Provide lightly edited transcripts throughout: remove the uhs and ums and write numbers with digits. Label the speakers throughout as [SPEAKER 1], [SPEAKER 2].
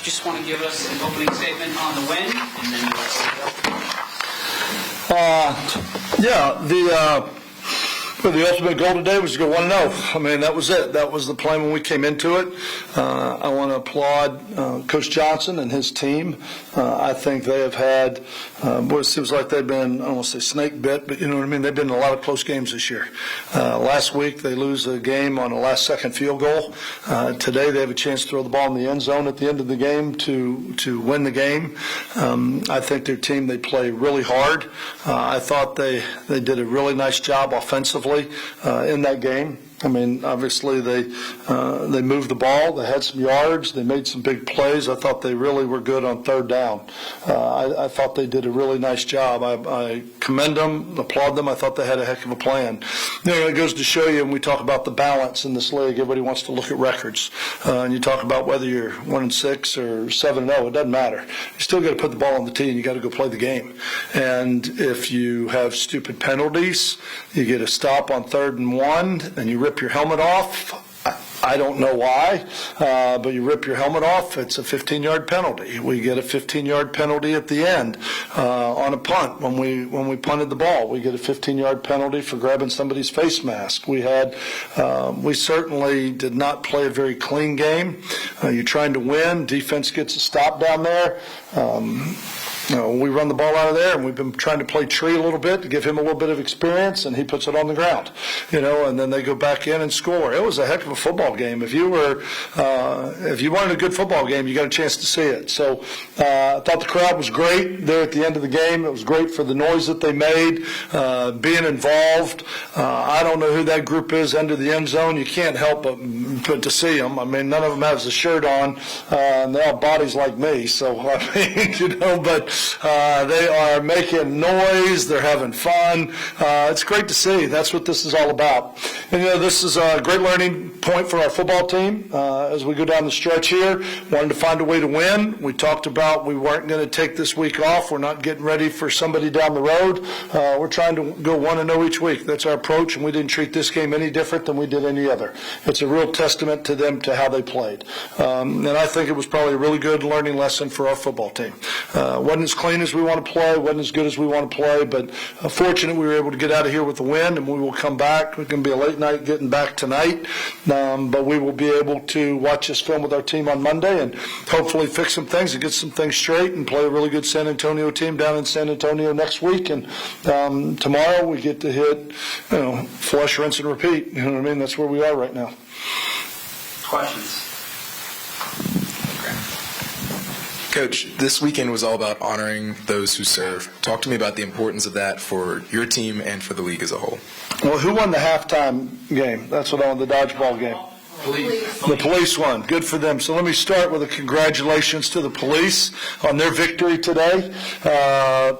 [SPEAKER 1] just want to give us an opening statement on the win, and then
[SPEAKER 2] the ultimate goal today was to go 1-0. I mean, that was it. That was the plan when we came into it. I want to applaud Coach Johnson and his team. I think they have had, it seems like they've been, I don't want to say snake bit, but you know what I mean? They've been in a lot of close games this year. Last week, they lose a game on a last-second field goal. Today, they have a chance to throw the ball in the end zone at the end of the game to win the game. I think their team, they play really hard. I thought they did a really nice job offensively in that game. I mean, obviously they moved the ball. They had some yards. They made some big plays. I thought they really were good on third down. I thought they did a really nice job. I commend them, applaud them. I thought they had a heck of a plan. You know, it goes to show you when we talk about the balance in this league, everybody wants to look at records. And you talk about whether you're 1-6 or 7-0, it doesn't matter. You still got to put the ball on the tee and you got to go play the game. And if you have stupid penalties, you get a stop on 3rd and 1 and you rip your helmet off. I don't know why, but you rip your helmet off, it's a 15-yard penalty. We get a 15-yard penalty at the end on a punt. When we punted the ball, we get a 15-yard penalty for grabbing somebody's face mask. We certainly did not play a very clean game. You're trying to win. Defense gets a stop down there. We run the ball out of there, and we've been trying to play Tree a little bit to give him a little bit of experience, and he puts it on the ground, and then they go back in and score. It was a heck of a football game. If you wanted a good football game, you got a chance to see it. So I thought the crowd was great there at the end of the game. It was great for the noise that they made, being involved. I don't know who that group is under the end zone. You can't help but to see them. I mean, none of them has a shirt on, and they have bodies like me. So I mean, but they are making noise. They're having fun. It's great to see. That's what this is all about. And, this is a great learning point for our football team as we go down the stretch here. Wanted to find a way to win. We talked about we weren't going to take this week off. We're not getting ready for somebody down the road. We're trying to go 1-0 each week. That's our approach, and we didn't treat this game any different than we did any other. It's a real testament to them, to how they played. And I think it was probably a really good learning lesson for our football team. Wasn't as clean as we want to play, wasn't as good as we want to play, but fortunate we were able to get out of here with a win, and we will come back. It's going to be a late night getting back tonight, but we will be able to watch this film with our team on Monday and hopefully fix some things and get some things straight and play a really good San Antonio team down in San Antonio next week. And tomorrow we get to hit, flush, rinse, and repeat. You know what I mean? That's where we are right now.
[SPEAKER 1] Questions?
[SPEAKER 3] Coach, this weekend was all about honoring those who serve. Talk to me about the importance of that for your team and for the league as a whole.
[SPEAKER 2] Well, who won the halftime game? That's what I won, the dodgeball game.
[SPEAKER 1] Police.
[SPEAKER 2] The police won. Good for them. So let me start with a congratulations to the police on their victory today. I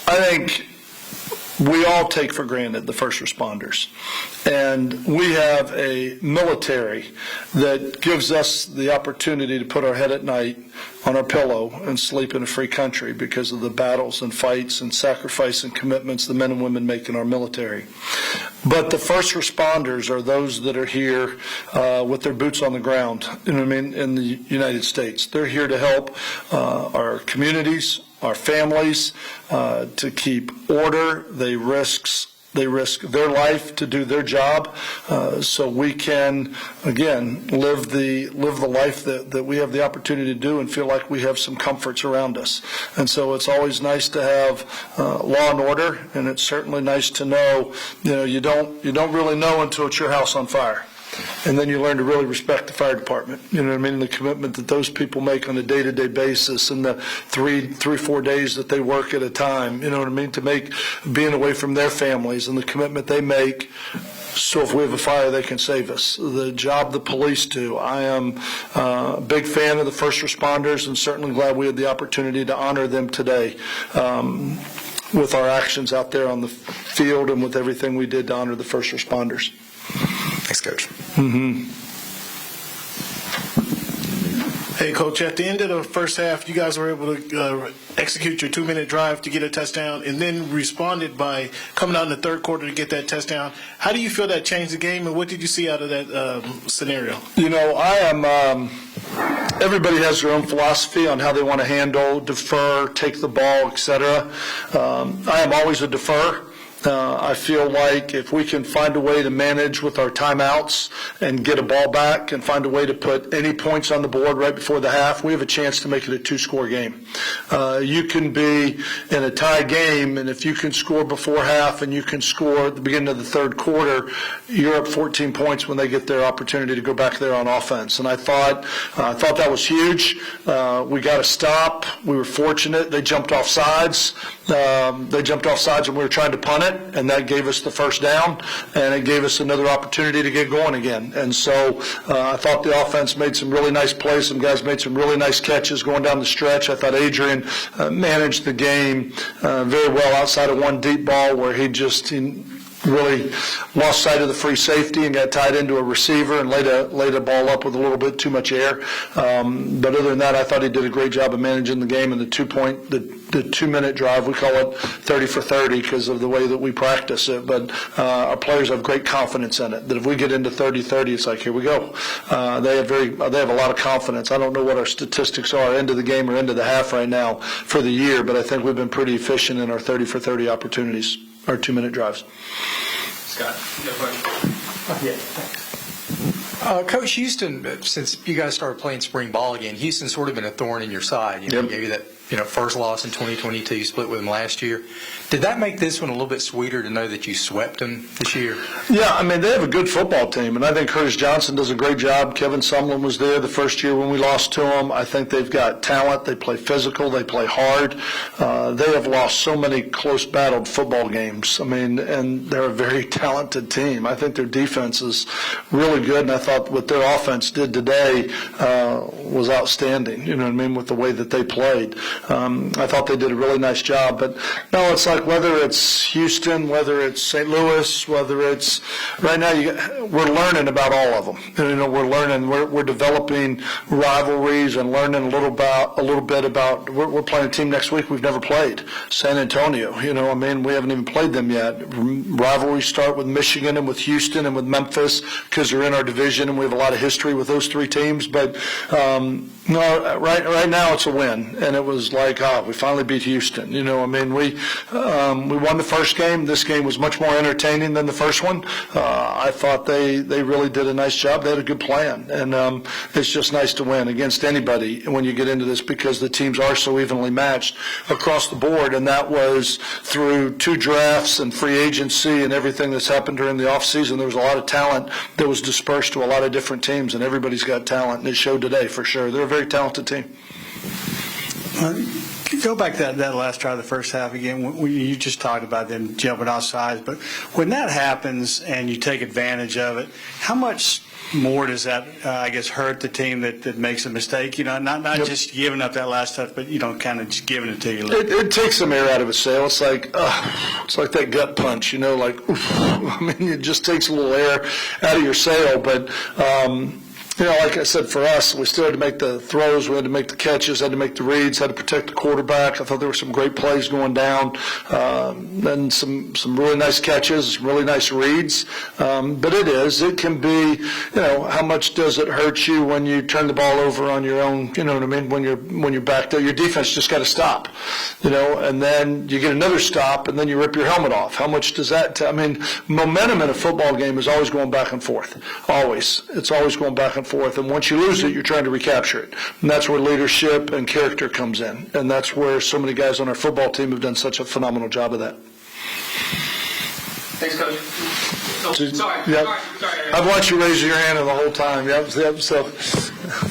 [SPEAKER 2] think we all take for granted the first responders. And we have a military that gives us the opportunity to put our head at night on our pillow and sleep in a free country because of the battles and fights and sacrifice and commitments the men and women make in our military. But the first responders are those that are here with their boots on the ground, in the United States. They're here to help our communities, our families, to keep order. They risk their life to do their job, so we can again live the life that we have the opportunity to do and feel like we have some comforts around us. And so it's always nice to have law and order, and it's certainly nice to know you don't really know until it's your house on fire. And then you learn to really respect the fire department, the commitment that those people make on a day-to-day basis, and the 3-4 days that they work at a time, to make being away from their families, and the commitment they make so if we have a fire, they can save us. The job the police do. I am a big fan of the first responders, and certainly glad we had the opportunity to honor them today. With our actions out there on the field and with everything we did to honor the first responders.
[SPEAKER 3] Thanks, Coach.
[SPEAKER 4] Hey, Coach, at the end of the first half, you guys were able to execute your 2-minute drive to get a touchdown and then responded by coming out in the third quarter to get that touchdown. How do you feel that changed the game, and what did you see out of that scenario?
[SPEAKER 2] everybody has their own philosophy on how they want to handle, defer, take the ball, etc. I am always a defer. I feel like if we can find a way to manage with our timeouts and get a ball back and find a way to put any points on the board right before the half, we have a chance to make it a 2-score game. You can be in a tie game, and if you can score before half and you can score at the beginning of the third quarter, you're up 14 points when they get their opportunity to go back there on offense. And I thought that was huge. We got a stop. We were fortunate. They jumped off sides. And we were trying to punt it, and that gave us the first down, and it gave us another opportunity to get going again. And so I thought the offense made some really nice plays. Some guys made some really nice catches going down the stretch. I thought Adrian managed the game very well outside of one deep ball where he really lost sight of the free safety and got tied into a receiver and laid a ball up with a little bit too much air. But other than that, I thought he did a great job of managing the game. And the 2-minute drive, we call it 30 for 30 because of the way that we practice it. But our players have great confidence in it, that if we get into 30-30, it's like, here we go. They have a lot of confidence. I don't know what our statistics are end of the game or end of the half right now for the year, but I think we've been pretty efficient in our 30 for 30 opportunities, our 2-minute drives.
[SPEAKER 1] Scott, you have a question?
[SPEAKER 3] Coach, Houston, since you guys started playing spring ball again, Houston's sort of been a thorn in your side. You gave you that first loss in 2022, you split with them last year. Did that make this one a little bit sweeter to know that you swept them this year? Yeah, I mean, they have a good football team, and I think Curtis Johnson does a great job. Kevin Sumlin was there the first year when we lost to them. I think they've got talent. They play physical. They play hard. They have lost so many close battled football games. I mean, and they're a very talented team. I think their defense is really good, and I thought what their offense did today was outstanding, you know what I mean, with the way that they played. I thought they did a really nice job. But, no, it's like whether it's Houston, whether it's St. Louis, whether it's right now, we're learning about all of them. We're learning, we're developing rivalries and learning a little bit about. We're playing a team next week we've never played, San Antonio. I mean, we haven't even played them yet. Rivalries start with Michigan and with Houston and with Memphis because they're in our division and we have a lot of history with those three teams. But no, right now it's a win, and it was like, we finally beat Houston. I mean, we won the first game. This game was much more entertaining than the first one. I thought they really did a nice job. They had a good plan, and it's just nice to win against anybody when you get into this because the teams are so evenly matched across the board, and that was through 2 drafts and free agency and everything that's happened during the offseason. There was a lot of talent that was dispersed to a lot of different teams, and everybody's got talent, and it showed today for sure. They're a very talented team.
[SPEAKER 5] Go back to that last drive of the first half again. You just talked about them jumping off sides, but when that happens and you take advantage of it, how much more does that, hurt the team that makes a mistake? Not just giving up that last touch, but kind of just giving it to you.
[SPEAKER 2] It takes some air out of a sail. It's like that gut punch, like, oof. I mean, it just takes a little air out of your sail, but. Like I said, for us, we still had to make the throws, we had to make the catches, had to make the reads, had to protect the quarterback. I thought there were some great plays going down, and some really nice catches, some really nice reads. But it can be, how much does it hurt you when you turn the ball over on your own, you know what I mean, when you're back there. Your defense just got to stop, and then you get another stop, and then you rip your helmet off. How much does that momentum in a football game is always going back and forth. Always. It's always going back and forth, and once you lose it, you're trying to recapture it. And that's where leadership and character comes in, and that's where so many guys on our football team have done such a phenomenal job of that.
[SPEAKER 1] Thanks, Coach. Oh, sorry.
[SPEAKER 2] I've watched you raise your hand the whole time. Yep, so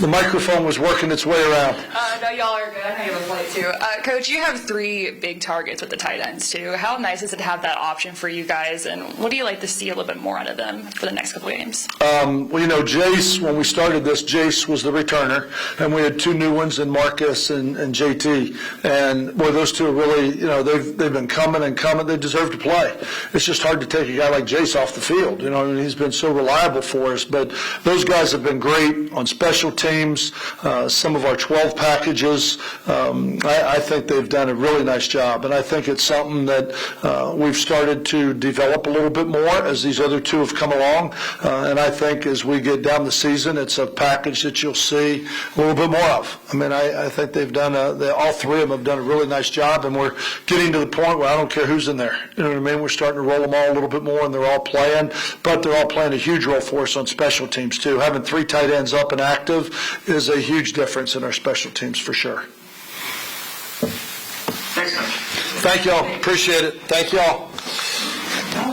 [SPEAKER 2] the microphone was working its way around.
[SPEAKER 6] No, y'all are good. I know you have a play too. Coach, you have 3 big targets with the tight ends too. How nice is it to have that option for you guys, and what do you like to see a little bit more out of them for the next couple of games?
[SPEAKER 2] Jace, when we started this, Jace was the returner, and we had 2 new ones in Marcus and JT. And boy, those 2 are really, they've been coming and coming. They deserve to play. It's just hard to take a guy like Jace off the field. He's been so reliable for us. But those guys have been great on special special teams, some of our 12 packages. I think they've done a really nice job, and I think it's something that we've started to develop a little bit more as these other two have come along. And I think as we get down the season, it's a package that you'll see a little bit more of. I mean, I think they've done all three of them have done a really nice job, and we're getting to the point where I don't care who's in there. You know what I mean? We're starting to roll them all a little bit more, and they're all playing, but they're all playing a huge role for us on special teams too. Having 3 tight ends up and active is a huge difference in our special teams for sure.
[SPEAKER 1] Thanks, Coach.
[SPEAKER 2] Thank y'all. Appreciate it. Thank y'all.